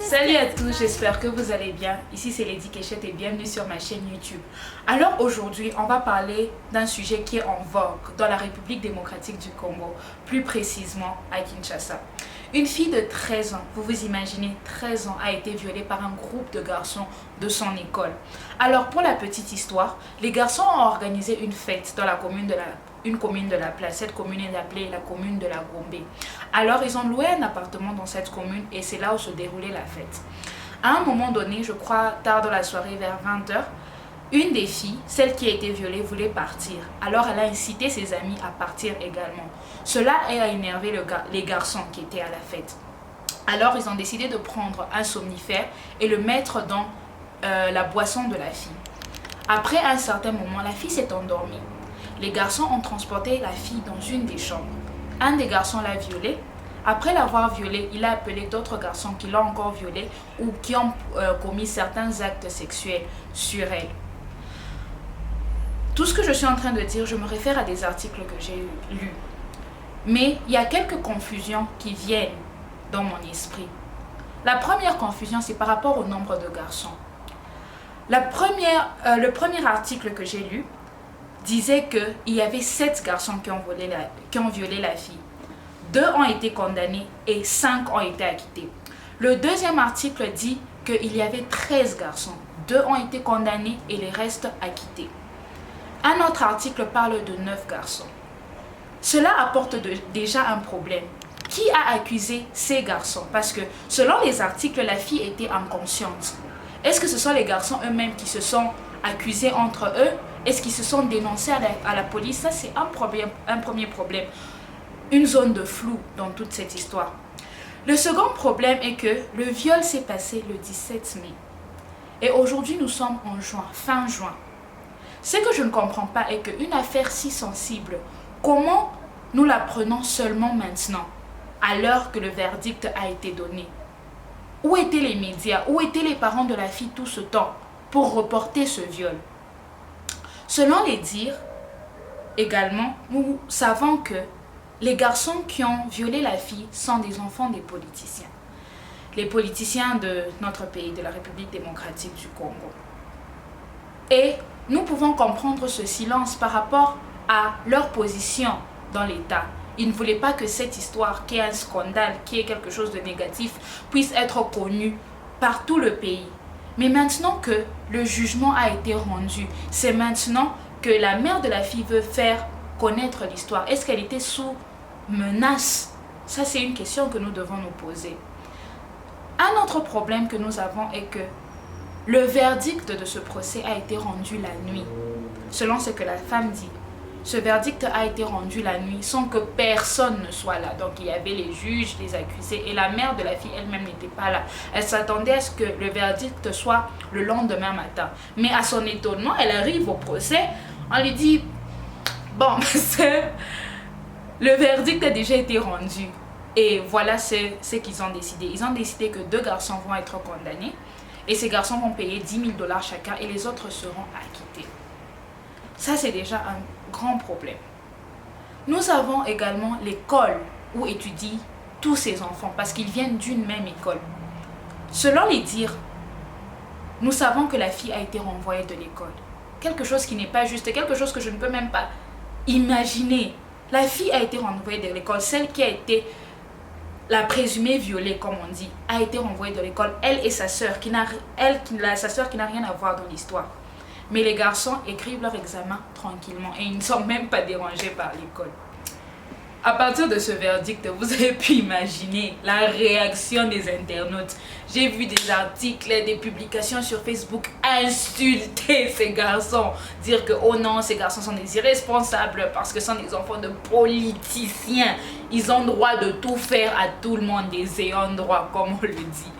Salut à tous, j'espère que vous allez bien. Ici c'est Lady Kéchette et bienvenue sur ma chaîne YouTube. Alors aujourd'hui, on va parler d'un sujet qui est en vogue dans la République démocratique du Congo, plus précisément à Kinshasa. Une fille de 13 ans, vous vous imaginez, 13 ans, a été violée par un groupe de garçons de son école. Alors pour la petite histoire, les garçons ont organisé une fête dans la commune de la place. Cette commune est appelée la commune de la Gombe. Alors ils ont loué un appartement dans cette commune et c'est là où se déroulait la fête. À un moment donné, je crois tard dans la soirée vers 20h, une des filles, celle qui a été violée, voulait partir. Alors elle a incité ses amis à partir également. Cela a énervé les garçons qui étaient à la fête. Alors ils ont décidé de prendre un somnifère et le mettre dans la boisson de la fille. Après un certain moment, la fille s'est endormie. Les garçons ont transporté la fille dans une des chambres. Un des garçons l'a violée. Après l'avoir violée, il a appelé d'autres garçons qui l'ont encore violée ou qui ont commis certains actes sexuels sur elle. Tout ce que je suis en train de dire, je me réfère à des articles que j'ai lus. Mais il y a quelques confusions qui viennent dans mon esprit. La première confusion, c'est par rapport au nombre de garçons. Le premier article que j'ai lu disait qu'il y avait 7 garçons qui ont violé la fille. 2 ont été condamnés et 5 ont été acquittés. Le deuxième article dit qu'il y avait 13 garçons. 2 ont été condamnés et les restes acquittés. Un autre article parle de 9 garçons. Cela apporte déjà un problème. Qui a accusé ces garçons? Parce que selon les articles, la fille était inconsciente. Est-ce que ce sont les garçons eux-mêmes qui se sont accusés entre eux? Est-ce qu'ils se sont dénoncés à la police? Ça, c'est un premier problème. Une zone de flou dans toute cette histoire. Le second problème est que le viol s'est passé le 17 mai. Et aujourd'hui, nous sommes en juin, fin juin. Ce que je ne comprends pas est qu'une affaire si sensible, comment nous la prenons seulement maintenant, à l'heure que le verdict a été donné? Où étaient les médias? Où étaient les parents de la fille tout ce temps pour reporter ce viol? Selon les dires, également, nous savons que les garçons qui ont violé la fille sont des enfants des politiciens. Les politiciens de notre pays, de la République démocratique du Congo. Et nous pouvons comprendre ce silence par rapport à leur position dans l'État. Ils ne voulaient pas que cette histoire, qui est un scandale, qui est quelque chose de négatif, puisse être connue par tout le pays. Mais maintenant que le jugement a été rendu, c'est maintenant que la mère de la fille veut faire connaître l'histoire. Est-ce qu'elle était sous menace? Ça, c'est une question que nous devons nous poser. Un autre problème que nous avons est que le verdict de ce procès a été rendu la nuit. Selon ce que la femme dit, ce verdict a été rendu la nuit sans que personne ne soit là. Donc il y avait les juges, les accusés et la mère de la fille elle-même n'était pas là. Elle s'attendait à ce que le verdict soit le lendemain matin. Mais à son étonnement, elle arrive au procès, on lui dit bon, le verdict a déjà été rendu. Et voilà ce qu'ils ont décidé. Ils ont décidé que 2 garçons vont être condamnés. Et ces garçons vont payer 10 000 $ chacun et les autres seront acquittés. Ça, c'est déjà un grand problème. Nous avons également l'école où étudient tous ces enfants parce qu'ils viennent d'une même école. Selon les dires, nous savons que la fille a été renvoyée de l'école. Quelque chose qui n'est pas juste, quelque chose que je ne peux même pas imaginer. La fille a été renvoyée de l'école, celle qui a été la présumée violée, comme on dit, a été renvoyée de l'école, elle et sa sœur, sa sœur qui n'a rien à voir dans l'histoire. Mais les garçons écrivent leur examen tranquillement et ils ne sont même pas dérangés par l'école. À partir de ce verdict, vous avez pu imaginer la réaction des internautes. J'ai vu des articles, des publications sur Facebook insulter ces garçons. Dire que, oh non, ces garçons sont des irresponsables parce que ce sont des enfants de politiciens. Ils ont droit de tout faire à tout le monde, des ayants droit, comme on le dit.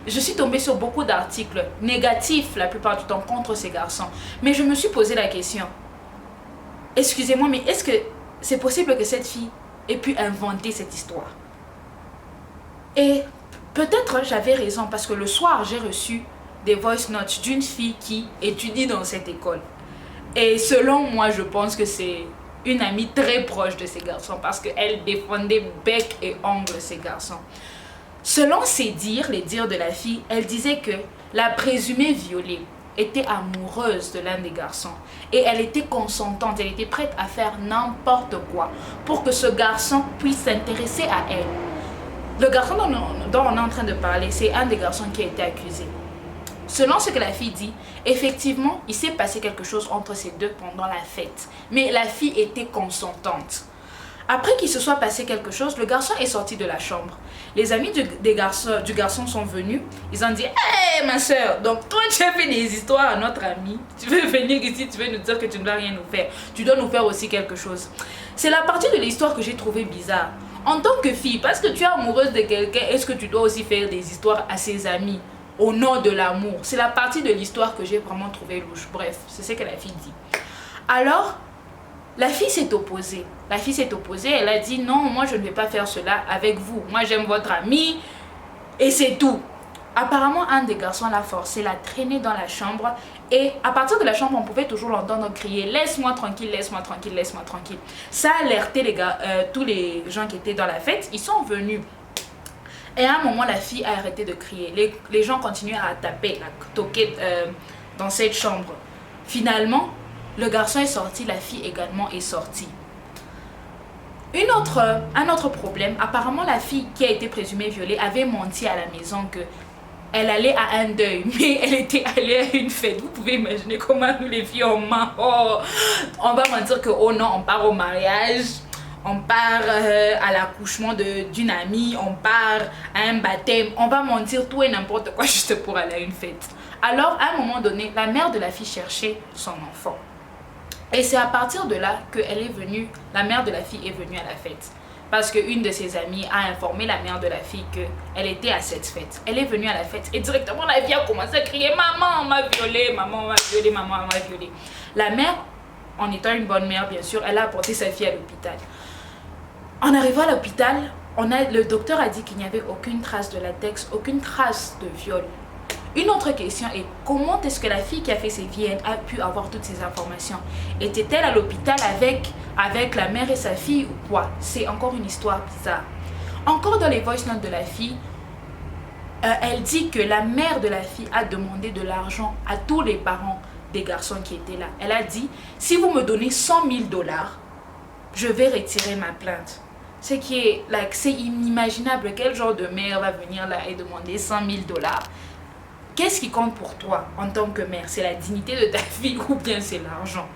Je suis tombée sur beaucoup d'articles négatifs la plupart du temps contre ces garçons. Mais je me suis posé la question. Excusez-moi, mais est-ce que c'est possible que cette fille ait pu inventer cette histoire? Et peut-être j'avais raison parce que le soir, j'ai reçu des voice notes d'une fille qui étudie dans cette école. Et selon moi, je pense que c'est une amie très proche de ces garçons parce qu'elle défendait bec et ongle ces garçons. Selon ses dires, les dires de la fille, elle disait que la présumée violée était amoureuse de l'un des garçons et elle était consentante, elle était prête à faire n'importe quoi pour que ce garçon puisse s'intéresser à elle. Le garçon dont on est en train de parler, c'est un des garçons qui a été accusé. Selon ce que la fille dit, effectivement, il s'est passé quelque chose entre ces deux pendant la fête. Mais la fille était consentante. Après qu'il se soit passé quelque chose, le garçon est sorti de la chambre. Les amis du garçon sont venus. Ils ont dit: Hé, ma soeur, donc toi tu as fait des histoires à notre ami. Tu veux venir ici, tu veux nous dire que tu ne dois rien nous faire. Tu dois nous faire aussi quelque chose. C'est la partie de l'histoire que j'ai trouvée bizarre. En tant que fille, parce que tu es amoureuse de quelqu'un, est-ce que tu dois aussi faire des histoires à ses amis au nom de l'amour? C'est la partie de l'histoire que j'ai vraiment trouvée louche. Bref, c'est ce que la fille dit. Alors, la fille s'est opposée. La fille s'est opposée, elle a dit: non, moi je ne vais pas faire cela avec vous. Moi j'aime votre ami et c'est tout. Apparemment, un des garçons l'a forcé, l'a traîné dans la chambre. Et à partir de la chambre, on pouvait toujours l'entendre crier: laisse-moi tranquille, laisse-moi tranquille, laisse-moi tranquille. Ça a alerté tous les gens qui étaient dans la fête. Ils sont venus. Et à un moment, la fille a arrêté de crier. Les gens continuaient à taper, à toquer dans cette chambre. Finalement, le garçon est sorti, la fille également est sortie. Un autre problème, apparemment la fille qui a été présumée violée avait menti à la maison que elle allait à un deuil, mais elle était allée à une fête. Vous pouvez imaginer comment nous les filles on ment. Oh, on va mentir que oh non, on part au mariage, on part à l'accouchement d'une amie, on part à un baptême, on va mentir tout et n'importe quoi juste pour aller à une fête. Alors à un moment donné, la mère de la fille cherchait son enfant. Et c'est à partir de là que la mère de la fille est venue à la fête. Parce qu'une de ses amies a informé la mère de la fille qu'elle était à cette fête. Elle est venue à la fête et directement la fille a commencé à crier: maman, on m'a violée, maman, on m'a violée, maman, on m'a violée. La mère, en étant une bonne mère bien sûr, elle a apporté sa fille à l'hôpital. En arrivant à l'hôpital, le docteur a dit qu'il n'y avait aucune trace de latex, aucune trace de viol. Une autre question est: comment est-ce que la fille qui a fait ses VN a pu avoir toutes ces informations? Était-elle à l'hôpital avec la mère et sa fille ou quoi? C'est encore une histoire bizarre. Encore dans les voice notes de la fille, elle dit que la mère de la fille a demandé de l'argent à tous les parents des garçons qui étaient là. Elle a dit: si vous me donnez 100 000 $, je vais retirer ma plainte. Ce qui est, c'est inimaginable. Quel genre de mère va venir là et demander 100 000 $? Qu'est-ce qui compte pour toi en tant que mère? C'est la dignité de ta fille ou bien c'est l'argent?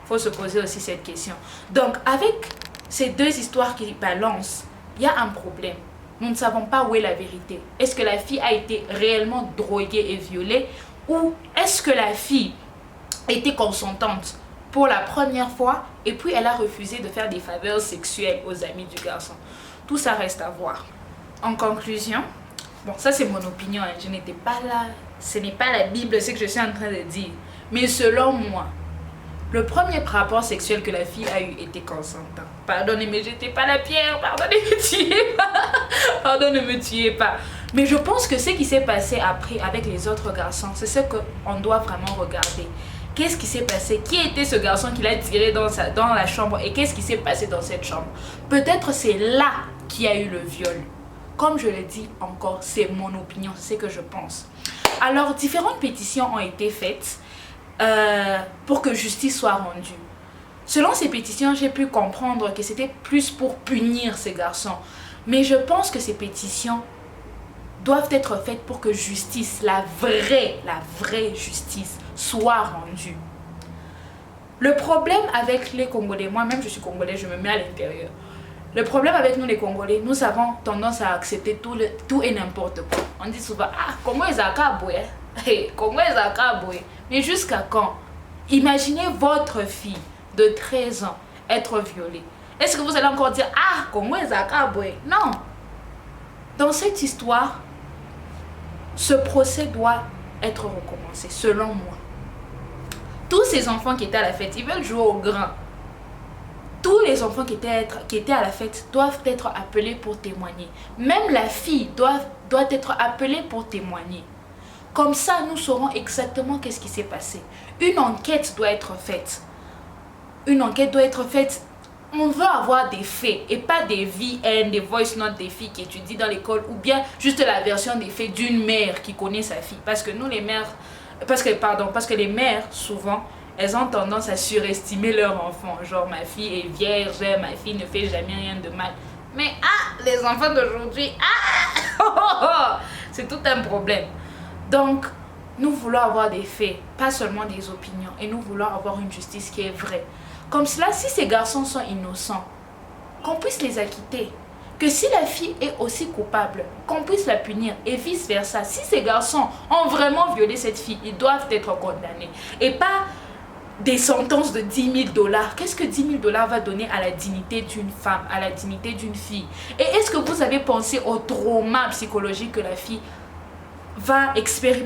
Il faut se poser aussi cette question. Donc, avec ces deux histoires qui balancent, il y a un problème. Nous ne savons pas où est la vérité. Est-ce que la fille a été réellement droguée et violée? Ou est-ce que la fille était consentante pour la première fois et puis elle a refusé de faire des faveurs sexuelles aux amis du garçon? Tout ça reste à voir. En conclusion, bon, ça c'est mon opinion, hein. Je n'étais pas là, ce n'est pas la Bible, ce que je suis en train de dire. Mais selon moi, le premier rapport sexuel que la fille a eu était consentant. Pardonnez, mais jetez pas la pierre, pardonnez, ne me tuez pas. Pardon, ne me tuez pas. Mais je pense que ce qui s'est passé après avec les autres garçons, c'est ce qu'on doit vraiment regarder. Qu'est-ce qui s'est passé? Qui était ce garçon qui l'a tiré dans la chambre? Et qu'est-ce qui s'est passé dans cette chambre? Peut-être c'est là qu'il y a eu le viol. Comme je le dis encore, c'est mon opinion, c'est ce que je pense. Alors, différentes pétitions ont été faites pour que justice soit rendue. Selon ces pétitions, j'ai pu comprendre que c'était plus pour punir ces garçons. Mais je pense que ces pétitions doivent être faites pour que justice, la vraie justice, soit rendue. Le problème avec les Congolais, moi-même je suis Congolais, je me mets à l'intérieur. Le problème avec nous les Congolais, nous avons tendance à accepter tout et n'importe quoi. On dit souvent: ah, Congo est Zakaboué, Congo est Zakaboué. Mais jusqu'à quand? Imaginez votre fille de 13 ans être violée. Est-ce que vous allez encore dire: ah, Congo est Zakaboué? Non. Dans cette histoire, ce procès doit être recommencé, selon moi. Tous ces enfants qui étaient à la fête, ils veulent jouer au grand. Tous les enfants qui étaient à la fête doivent être appelés pour témoigner. Même la fille doit être appelée pour témoigner. Comme ça, nous saurons exactement qu'est-ce qui s'est passé. Une enquête doit être faite. Une enquête doit être faite On veut avoir des faits et pas des VN, des voice notes des filles qui étudient dans l'école ou bien juste la version des faits d'une mère qui connaît sa fille. Parce que nous les mères, parce que les mères souvent, elles ont tendance à surestimer leur enfant. Genre ma fille est vierge, ma fille ne fait jamais rien de mal. Mais les enfants d'aujourd'hui, c'est tout un problème. Donc, nous voulons avoir des faits, pas seulement des opinions. Et nous voulons avoir une justice qui est vraie. Comme cela, si ces garçons sont innocents, qu'on puisse les acquitter. Que si la fille est aussi coupable, qu'on puisse la punir et vice-versa. Si ces garçons ont vraiment violé cette fille, ils doivent être condamnés. Et pas des sentences de 10 000 $. Qu'est-ce que 10 000 $ va donner à la dignité d'une femme, à la dignité d'une fille? Et est-ce que vous avez pensé au trauma psychologique que la fille va expérimenter?